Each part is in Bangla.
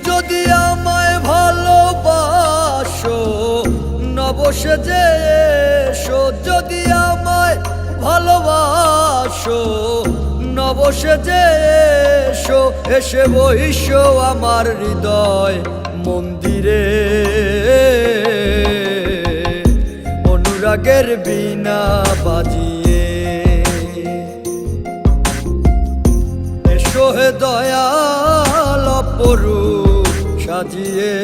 যদি আমায় ভালোবাসো নবসেজে এসো, যদি আমায় ভালোবাসো নবসেজে এসো, এসে বইসো আমার হৃদয় মন্দিরে। অনুরাগের বীণা বাজিয়ে এসো হে দয়াল অপরূপ সাজিয়ে।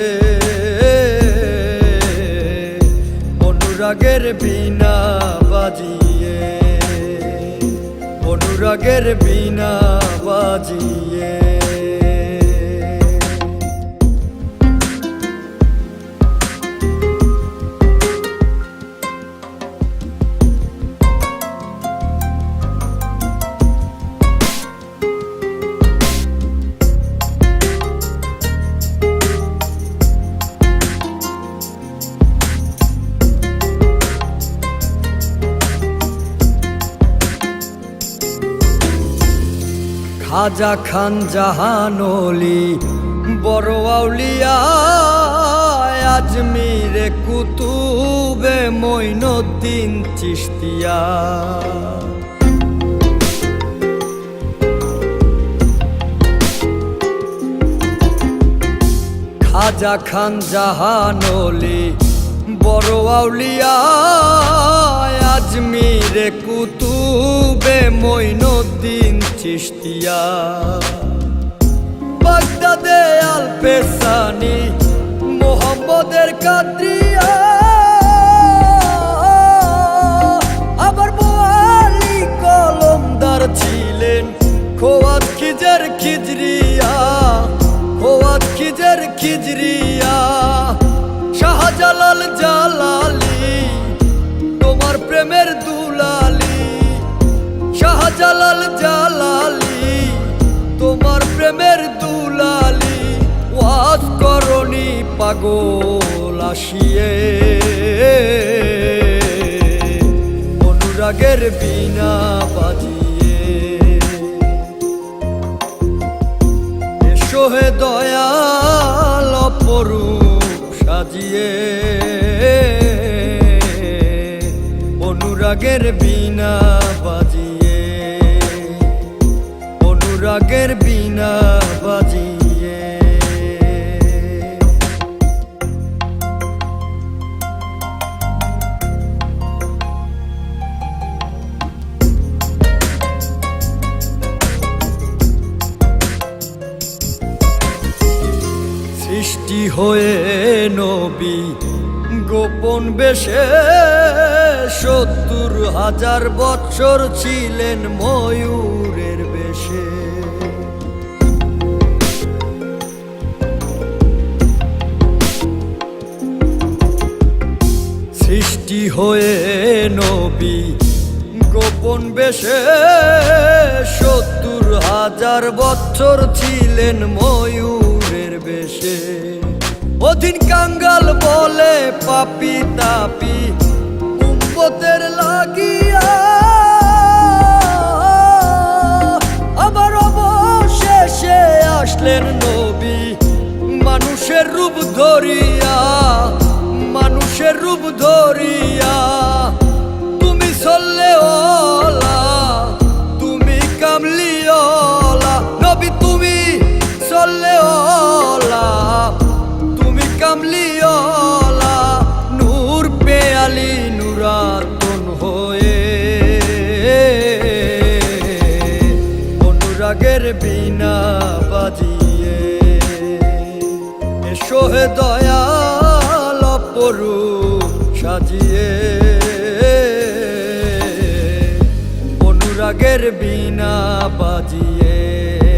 অনুরাগের বীণা বাজিয়ে, অনুরাগের বীণা বাজিয়ে। খাজা খান জাহান ওলি বড় আউলিয়া, আজমিরে কুতুবে মঈনুদ্দিন চিশতিয়া। খাজা খান জাহান ওলি বড় আউলিয়া, আজমিরে কুতুবে মঈনুদ্দিন চিশতিয়া। বাগদাদে আল পেসানি মোহাম্মদের কাদরিয়া, আবার বোয়ালি কলমদার ছিলেন খোয়াত খিজর খিজরিয়া, খোয়াত খিজর খিজরিয়া। শাহজালাল জালালি তোমার প্রেমের দুলালি, শাহজালাল জালালি তোমার প্রেমের দুলালি। ওয়াজ করনি পাগল আসিয়ে, অনুরাগের বীণা বাজিয়ে এসো হে দয়াল অপরূপ সাজিয়ে। অনুরাগের বীণা বাজিয়ে, অনুরাগের বীণা বাজিয়ে। সৃষ্টি হয়ে নবী গোপন বেশে ৭০,০০০ বৎসর ছিলেন ময়ূরের বেশে। সৃষ্টি হয়ে নবী গোপন বেশে ৭০,০০০ বৎসর ছিলেন ময়ূরের বেশে। অধীন কাঙ্গাল বলে পাপি তাপি উম্মতের লাগিয়া, আবার অবশেষে আসলেন নবী মানুষের রূপ ধরিয়া, মানুষের রূপ ধরিয়া। তুমি সল্লে ওলা, তুমি কামলি ওলা নবী, তুমি সল্লে ওলা, তুমি কামলি ওলা। নূর পেয়ালি নুরাতন হয়ে, অনুরাগের বীণা বাজিয়ে এসো হে দয়াল অপরূপ সাজিয়ে। অনুরাগের বিনা বাজিয়ে।